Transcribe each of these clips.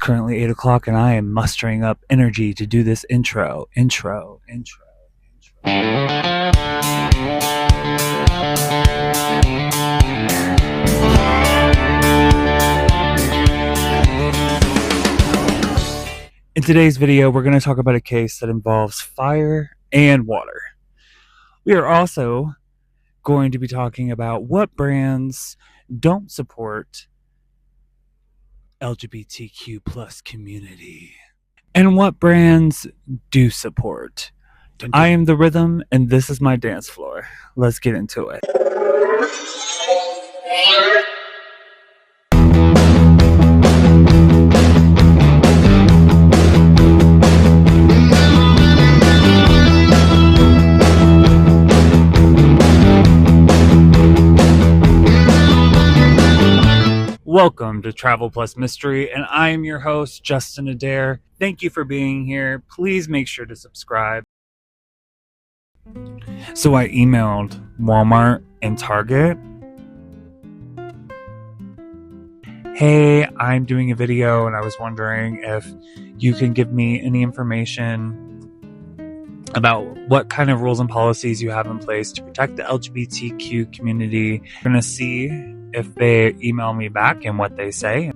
currently 8 o'clock and I am mustering up energy to do this intro. In today's video, we're going to talk about a case that involves fire and water. We are also going to be talking about what brands don't support LGBTQ plus community and what brands do support. I am the rhythm and this is my dance floor. Let's get into it. Welcome to Travel+Mystery, and I am your host, Justin Adair. Thank you for being here. Please make sure to subscribe. So I emailed Walmart and Target. Hey, I'm doing a video and I was wondering if you can give me any information about what kind of rules and policies you have in place to protect the LGBTQ community. I'm going to see if they email me back and what they say.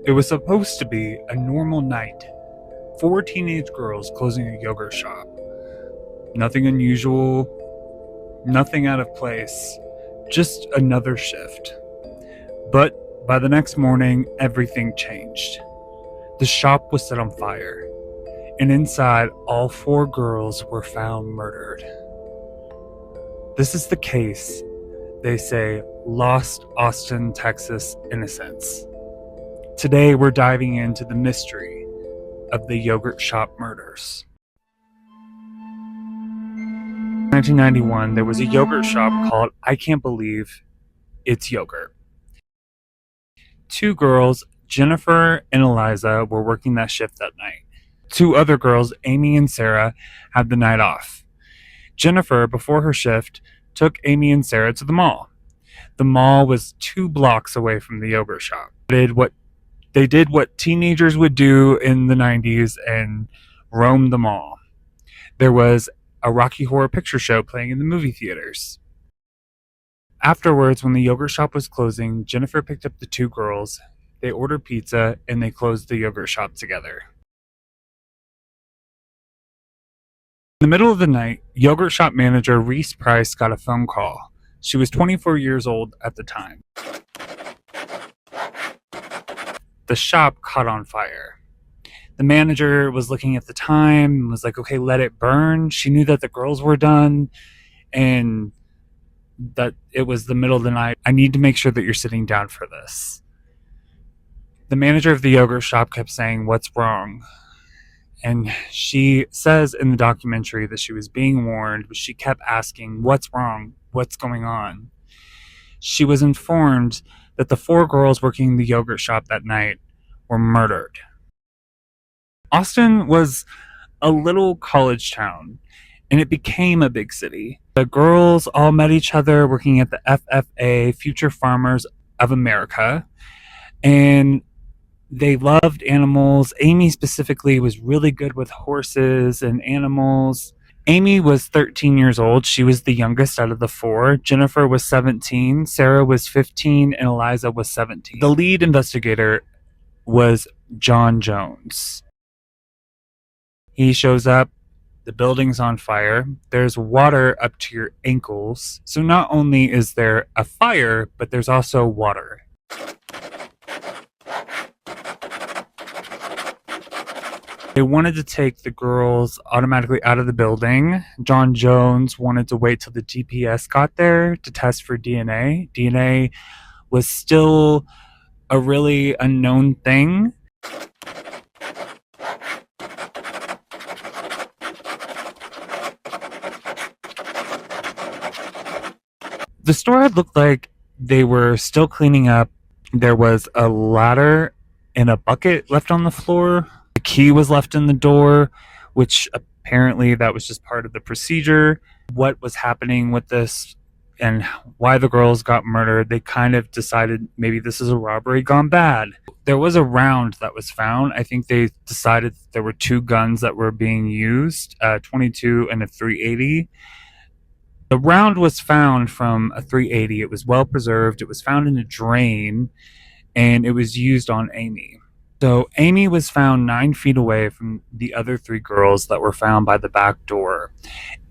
It was supposed to be a normal night. 4 teenage girls closing a yogurt shop. Nothing unusual, nothing out of place, just another shift. But by the next morning, everything changed. The shop was set on fire, and inside, all 4 girls were found murdered. This is the case, they say, Lost Austin, Texas innocence. Today, we're diving into the mystery of the yogurt shop murders. In 1991, there was a yogurt shop called I Can't Believe It's Yogurt. 2 girls, Jennifer and Eliza, were working that shift that night. 2 other girls, Amy and Sarah, had the night off. Jennifer, before her shift, took Amy and Sarah to the mall. The mall was 2 blocks away from the yogurt shop. They did what teenagers would do in the 90s and roamed the mall. There was a Rocky Horror Picture Show playing in the movie theaters. Afterwards, when the yogurt shop was closing, Jennifer picked up the 2 girls. They ordered pizza, and they closed the yogurt shop together. In the middle of the night, yogurt shop manager Reese Price got a phone call. She was 24 years old at the time. The shop caught on fire. The manager was looking at the time and was like, okay, let it burn. She knew that the girls were done and that it was the middle of the night. I need to make sure that you're sitting down for this. The manager of the yogurt shop kept saying, what's wrong? And she says in the documentary that she was being warned, but she kept asking, what's wrong? What's going on? She was informed that the 4 girls working in the yogurt shop that night were murdered. Austin was a little college town, and it became a big city. The girls all met each other working at the FFA, Future Farmers of America, and they loved animals. Amy specifically was really good with horses and animals. Amy was 13 years old. She was the youngest out of the 4. Jennifer was 17, Sarah was 15, and Eliza was 17. The lead investigator was John Jones. He shows up. The building's on fire. There's water up to your ankles. So not only is there a fire, but there's also water. They wanted to take the girls automatically out of the building. John Jones wanted to wait till the GPS got there to test for DNA. DNA was still a really unknown thing. The store had looked like they were still cleaning up. There was a ladder and a bucket left on the floor. The key was left in the door, which Apparently, that was just part of the procedure. What was happening with this and why the girls got murdered, they kind of decided maybe this is a robbery gone bad. There was a round that was found. I think they decided there were two guns that were being used, a 22 and a 380. The round was found from a 380. It was well preserved. It was found in a drain, and it was used on Amy. So Amy was found 9 feet away from the other three girls that were found by the back door.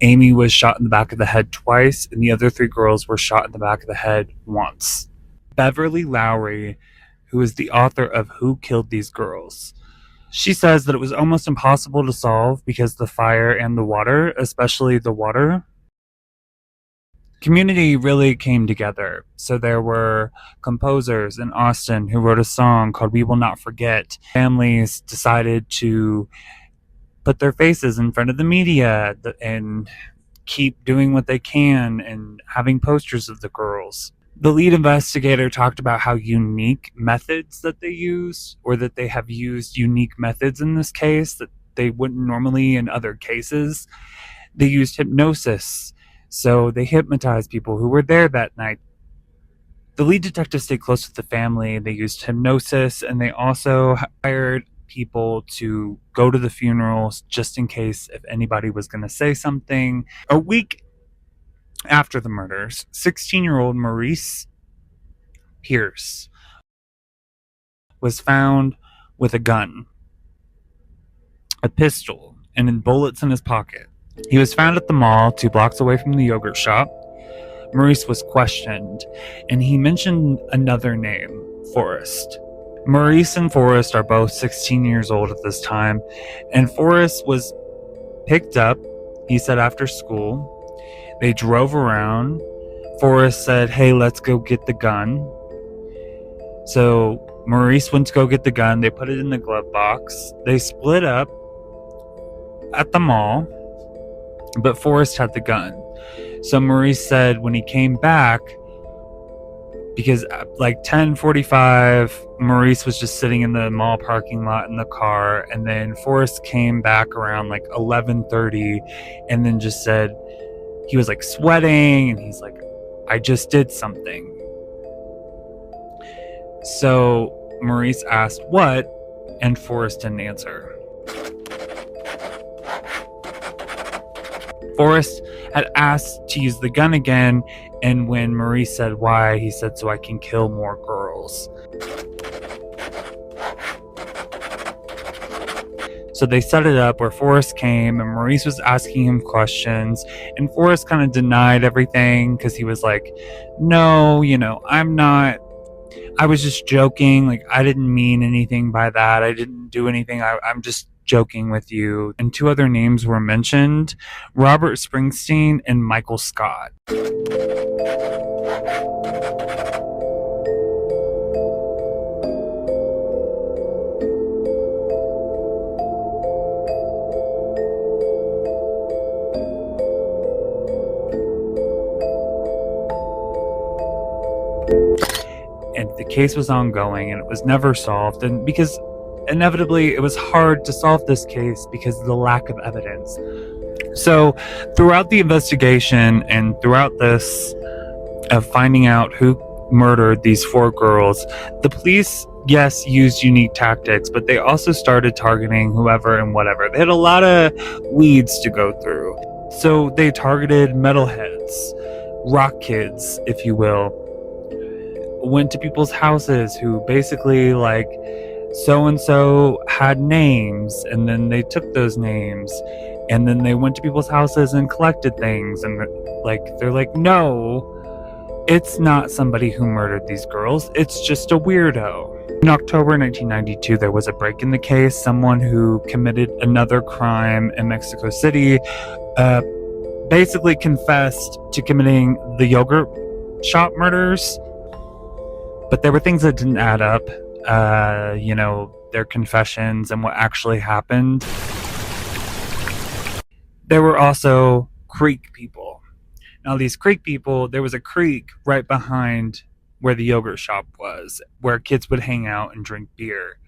Amy was shot in the back of the head twice, and the other three girls were shot in the back of the head once. Beverly Lowry, who is the author of Who Killed These Girls, she says that it was almost impossible to solve because the fire and the water, especially the water, community really came together. So there were composers in Austin who wrote a song called We Will Not Forget. Families decided to put their faces in front of the media and keep doing what they can and having posters of the girls. The lead investigator talked about how unique methods that they use, or that they have used unique methods in this case that they wouldn't normally in other cases. They used hypnosis. So they hypnotized people who were there that night. The lead detective stayed close with the family. They used hypnosis, and they also hired people to go to the funerals just in case if anybody was going to say something. A week after the murders, 16-year-old Maurice Pierce was found with a gun, a pistol, and bullets in his pocket. He was found at the mall 2 blocks away from the yogurt shop. Maurice was questioned, and he mentioned another name, Forrest. Maurice and Forrest are both 16 years old at this time, and Forrest was picked up, he said, after school. They drove around. Forrest said, "Hey, let's go get the gun." So Maurice went to go get the gun. They put it in the glove box. They split up at the mall, but Forrest had the gun. So Maurice said when he came back, because like 10:45, Maurice was just sitting in the mall parking lot in the car, and then Forrest came back around like 11:30, and then just said he was like sweating, and he's like, "I just did something." So Maurice asked what, and Forrest didn't answer. Forrest had asked to use the gun again, and when Maurice said why, he said, "So I can kill more girls." So they set it up where Forrest came, and Maurice was asking him questions, and Forrest kind of denied everything because he was like, "No, I'm not. I was just joking. Like, I didn't mean anything by that. I didn't do anything. I'm just joking with you." And 2 other names were mentioned, Robert Springsteen and Michael Scott. And the case was ongoing, and it was never solved. And because inevitably it was hard to solve this case because of the lack of evidence. So throughout the investigation and throughout this of finding out who murdered these 4 girls, the police, yes, used unique tactics, but they also started targeting whoever and whatever. They had a lot of weeds to go through. So they targeted metalheads, rock kids, if you will, went to people's houses who basically like so-and-so had names, and then they took those names, and then they went to people's houses and collected things, and they're like, "No, it's not somebody who murdered these girls, it's just a weirdo." In October 1992, there was a break in the case. Someone who committed another crime in Mexico City basically confessed to committing the yogurt shop murders, but there were things that didn't add up. Their confessions and what actually happened. There were also creek people. Now, these creek people, there was a creek right behind where the yogurt shop was, where kids would hang out and drink beer.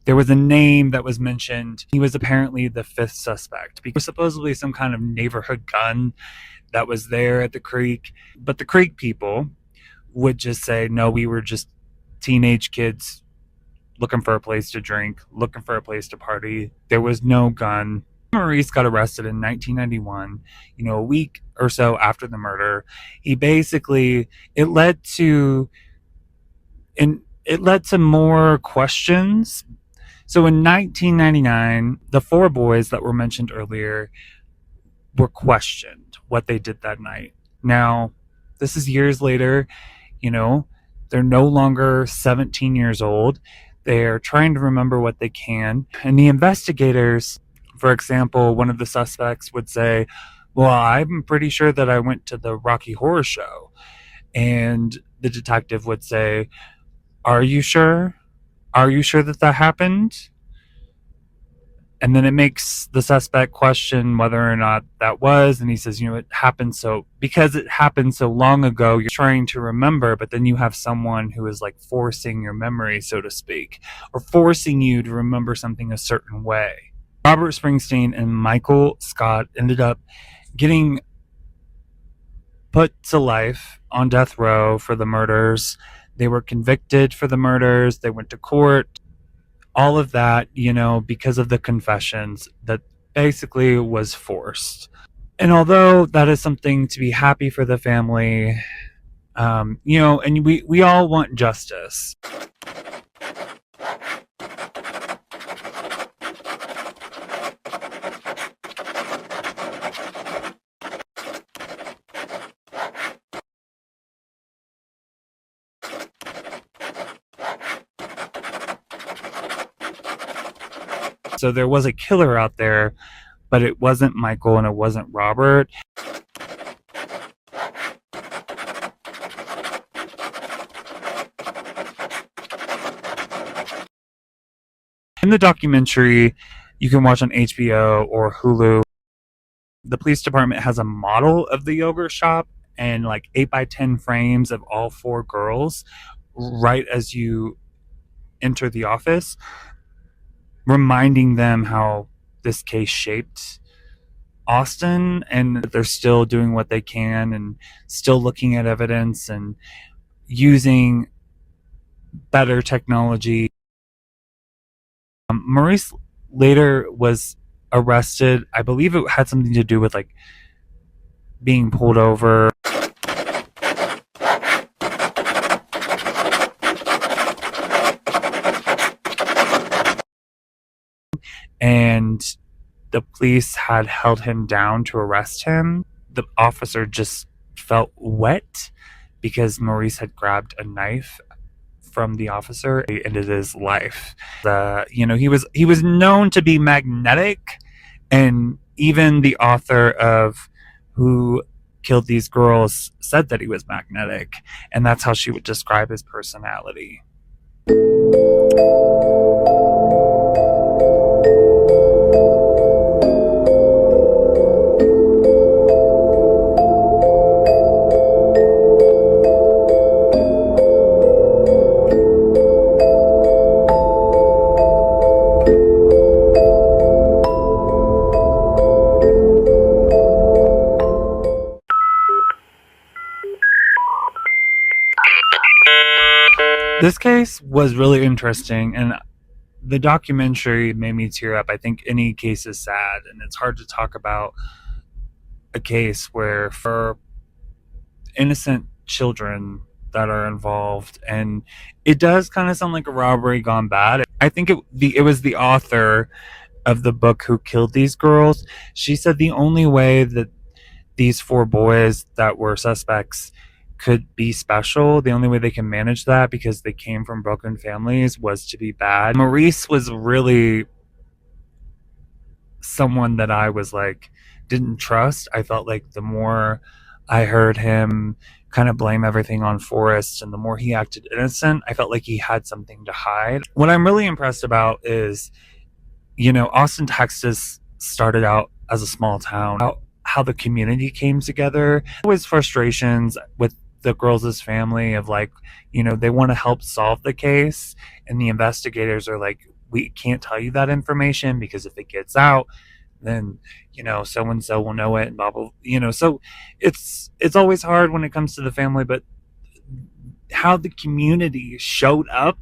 there was a name that was mentioned. He was apparently the fifth suspect because supposedly some kind of neighborhood gun that was there at the creek. But the creek people would just say, no, we were just teenage kids looking for a place to drink, looking for a place to party. There was no gun. Maurice got arrested in 1991, a week or so after the murder. He basically, it led to, and it led to more questions. So in 1999, the four boys that were mentioned earlier were questioned what they did that night. Now, this is years later, you know, they're no longer 17 years old. They're trying to remember what they can. And the investigators, for example, one of the suspects would say, well, I'm pretty sure that I went to the Rocky Horror Show. And the detective would say, are you sure? Are you sure that that happened? And then it makes the suspect question whether or not that was, and he says, it happened because it happened so long ago, you're trying to remember, but then you have someone who is like forcing your memory, so to speak, or forcing you to remember something a certain way. Robert Springsteen and Michael Scott ended up getting put to life on death row for the murders. They were convicted for the murders. They went to court. All of that, because of the confessions that basically was forced. And although that is something to be happy for the family, and we all want justice. So there was a killer out there, but it wasn't Michael and it wasn't Robert. In the documentary, you can watch on HBO or Hulu, the police department has a model of the yogurt shop and like 8x10 frames of all four girls right as you enter the office, reminding them how this case shaped Austin and that they're still doing what they can and still looking at evidence and using better technology. Maurice later was arrested. I believe it had something to do with like being pulled over. And the police had held him down to arrest him. The officer just felt wet because Maurice had grabbed a knife from the officer and ended his life. He was known to be magnetic, and even the author of Who Killed These Girls said that he was magnetic, and that's how she would describe his personality. This case was really interesting, and the documentary made me tear up. I think any case is sad, and it's hard to talk about a case where for innocent children that are involved, and it does kind of sound like a robbery gone bad. I think it was the author of the book Who Killed These Girls. She said the only way that these four boys that were suspects could be special, the only way they can manage that because they came from broken families, was to be bad. Maurice was really someone that I was like didn't trust. I felt like the more I heard him kind of blame everything on Forrest and the more he acted innocent, I felt like he had something to hide. What I'm really impressed about is, Austin, Texas started out as a small town. How the community came together. There was frustrations with the girls' family of like, they want to help solve the case, and the investigators are like, we can't tell you that information because if it gets out, then so and so will know it and blah blah. So it's always hard when it comes to the family, but how the community showed up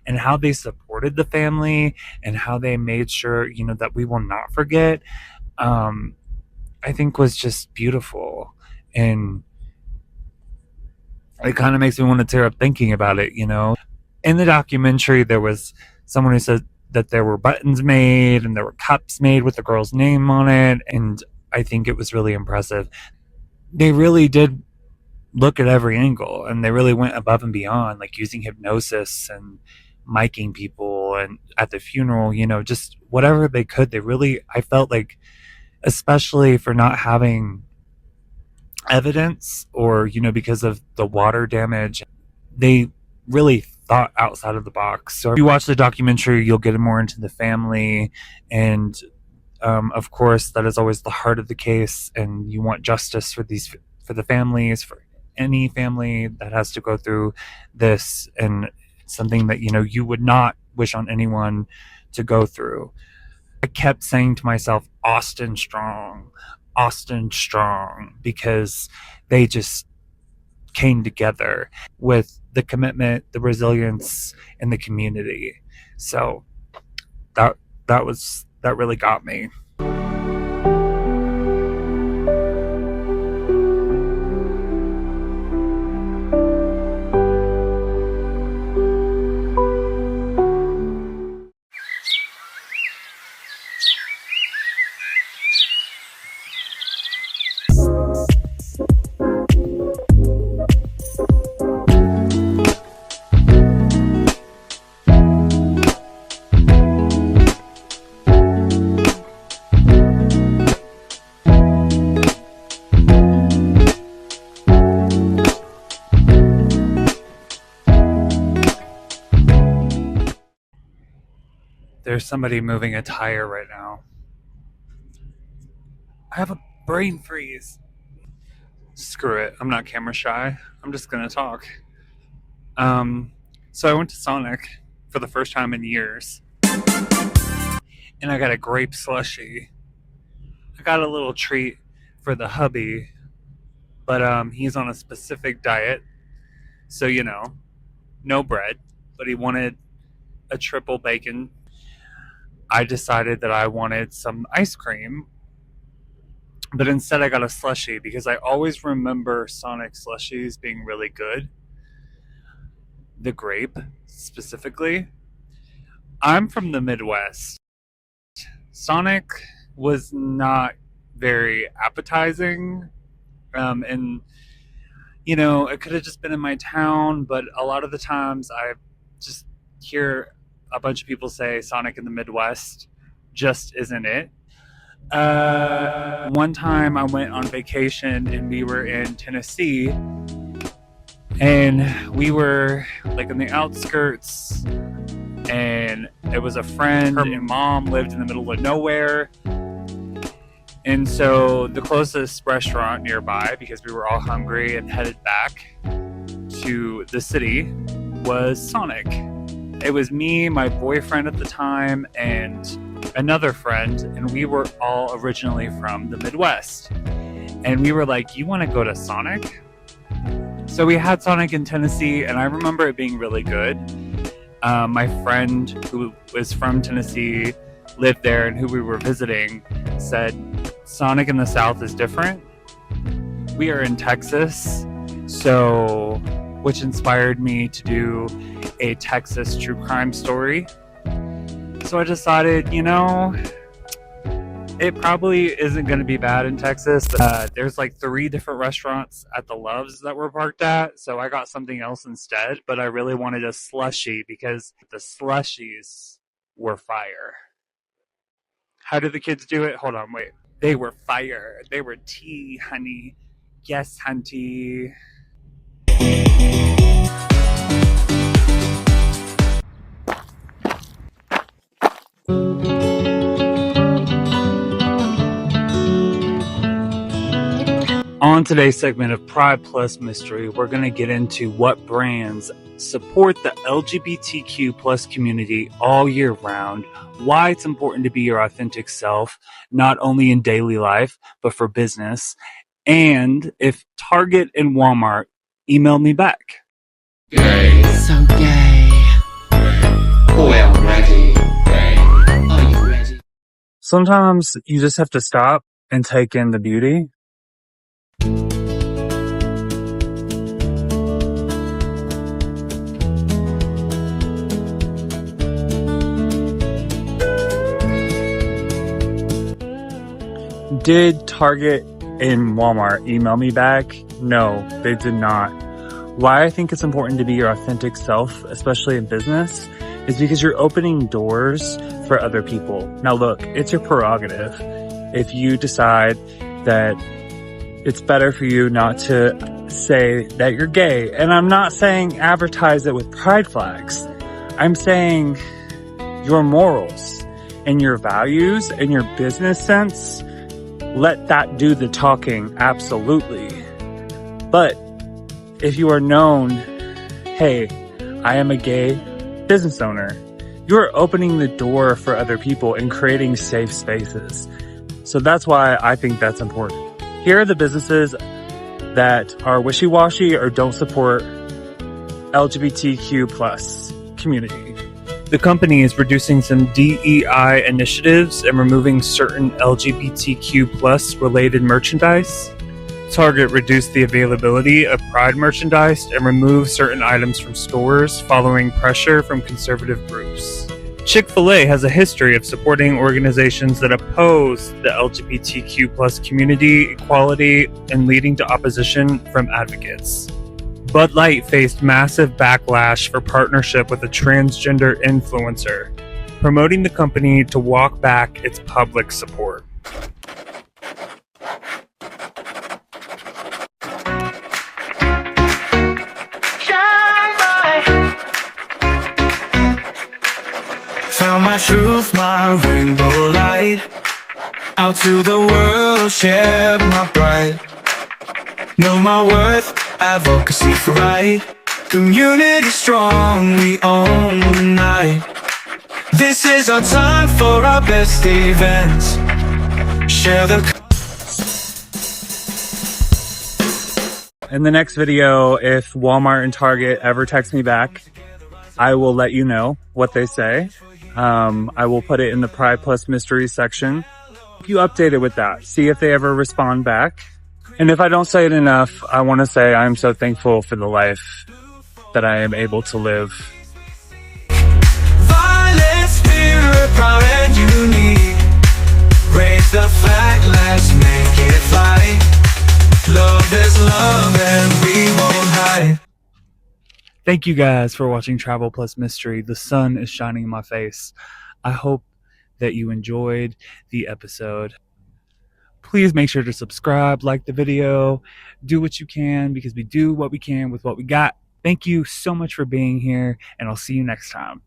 and how they supported the family and how they made sure that we will not forget, I think was just beautiful. And it kind of makes me want to tear up thinking about it. In the documentary there was someone who said that there were buttons made and there were cups made with the girl's name on it, and I think it was really impressive. They really did look at every angle and they really went above and beyond, like using hypnosis and miking people and at the funeral, just whatever they could. They really, I felt like, especially for not having evidence or because of the water damage, they really thought outside of the box. So if you watch the documentary, you'll get more into the family, and of course that is always the heart of the case, and you want justice for the families, for any family that has to go through this, and something that you would not wish on anyone to go through. I kept saying to myself, Austin strong, because they just came together with the commitment, the resilience, and the community. So that really got me. There's somebody moving a tire right now. I have a brain freeze. Screw it. I'm not camera shy. I'm just going to talk. So I went to Sonic for the first time in years. And I got a grape slushie. I got a little treat for the hubby. But he's on a specific diet. So, no bread. But he wanted a triple bacon. I decided that I wanted some ice cream, but instead I got a slushie because I always remember Sonic slushies being really good. The grape, specifically. I'm from the Midwest. Sonic was not very appetizing, and it could have just been in my town, but a lot of the times I just hear a bunch of people say Sonic in the Midwest just isn't it. One time I went on vacation and we were in Tennessee, and we were like in the outskirts, and it was a friend. Her mom lived in the middle of nowhere, and so the closest restaurant nearby, because we were all hungry and headed back to the city, was Sonic. It was me, my boyfriend at the time, and another friend, and we were all originally from the Midwest. And we were like, you want to go to Sonic? So we had Sonic in Tennessee, and I remember it being really good. My friend who was from Tennessee, lived there, and who we were visiting, said Sonic in the South is different. We are in Texas, which inspired me to do a Texas true crime story. So I decided, it probably isn't going to be bad in Texas. There's like 3 different restaurants at the Loves that we're parked at, so I got something else instead, but I really wanted a slushie because the slushies were fire. How did the kids do it? Hold on, wait. They were fire. They were tea, honey. Yes, hunty. On today's segment of Pride Plus Mystery, we're going to get into what brands support the LGBTQ plus community all year round, why it's important to be your authentic self, not only in daily life, but for business, and if Target and Walmart email me back. Gay. So gay. Well, ready. Gay. Are you ready? Sometimes you just have to stop and take in the beauty. Did Target and Walmart email me back? No, they did not. Why I think it's important to be your authentic self, especially in business, is because you're opening doors for other people. Now look, it's your prerogative. If you decide that it's better for you not to say that you're gay, and I'm not saying advertise it with pride flags. I'm saying your morals and your values and your business sense, let that do the talking, absolutely. But if you are known, hey, I am a gay business owner, you are opening the door for other people and creating safe spaces. So that's why I think that's important. Here are the businesses that are wishy-washy or don't support LGBTQ plus community. The company is reducing some DEI initiatives and removing certain LGBTQ plus related merchandise. Target reduced the availability of Pride merchandise and removed certain items from stores following pressure from conservative groups. Chick-fil-A has a history of supporting organizations that oppose the LGBTQ plus community, equality, and leading to opposition from advocates. Bud Light faced massive backlash for partnership with a transgender influencer, promoting the company to walk back its public support. Found my truth, my rainbow light. Out to the world, share my pride. Know my worth, advocacy for right. Community strong, we own the night. This is our time for our best events. Share the... In the next video, if Walmart and Target ever text me back, I will let you know what they say. I will put it in the Pride Plus Mystery section. Keep you updated with that. See if they ever respond back. And if I don't say it enough, I want to say I'm so thankful for the life that I am able to live. Violent spirit, proud and unique. Raise the flag, let's make it fly. Love is love and we won't hide. Thank you guys for watching Travel Plus Mystery. The sun is shining in my face. I hope that you enjoyed the episode. Please make sure to subscribe, like the video, do what you can, because we do what we can with what we got. Thank you so much for being here, and I'll see you next time.